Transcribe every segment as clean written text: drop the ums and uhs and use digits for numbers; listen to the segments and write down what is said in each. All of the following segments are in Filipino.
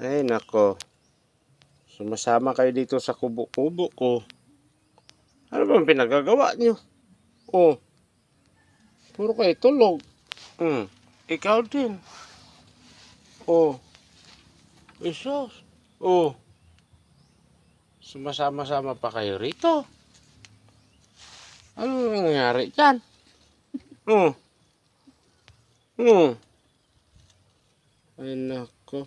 Ay, nako. Sumasama kayo dito sa kubo-kubo ko. Ano bang pinagagawa nyo? Oh, puro kayo tulog. Ikaw din. Oh, isos. Oh, sumasama-sama pa kayo rito. Ano nangyari dyan? Oh, ay, nako.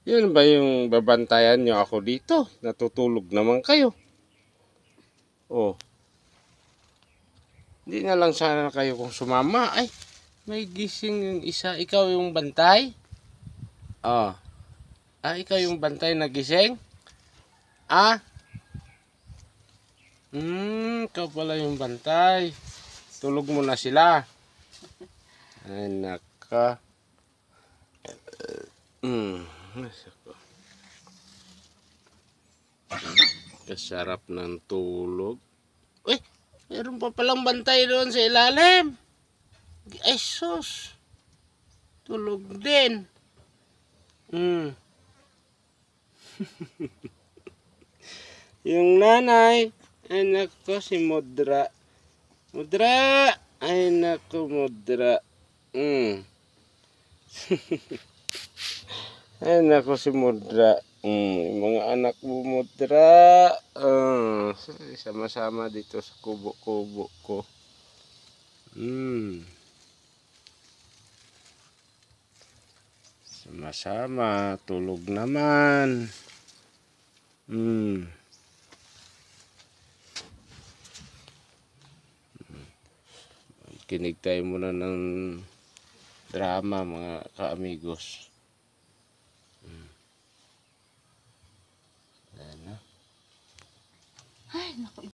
Yan ba yung babantayan nyo ako dito? Natutulog naman kayo. Oh. Hindi na lang sana kayo kung sumama. Ay, may gising yung isa. Ikaw yung bantay? Oh. Ikaw yung bantay na gising? Ikaw pala yung bantay. Tulog mo na sila. Ay, naka. Kasarap ng tulog. Uy, meron pa palang bantay doon sa ilalim. Ay, sus. Tulog din. Yung nanay, ay nako, si Mudra. Mudra! Ay nako, Mudra. Ay nako, si Mudra. Mga anak mo, Mudra. Sama-sama dito sa kubo-kubo ko. Sama-sama, tulog naman. Kinig tayo muna ng drama, mga ka-amigos. Ayan na. Ay, naku.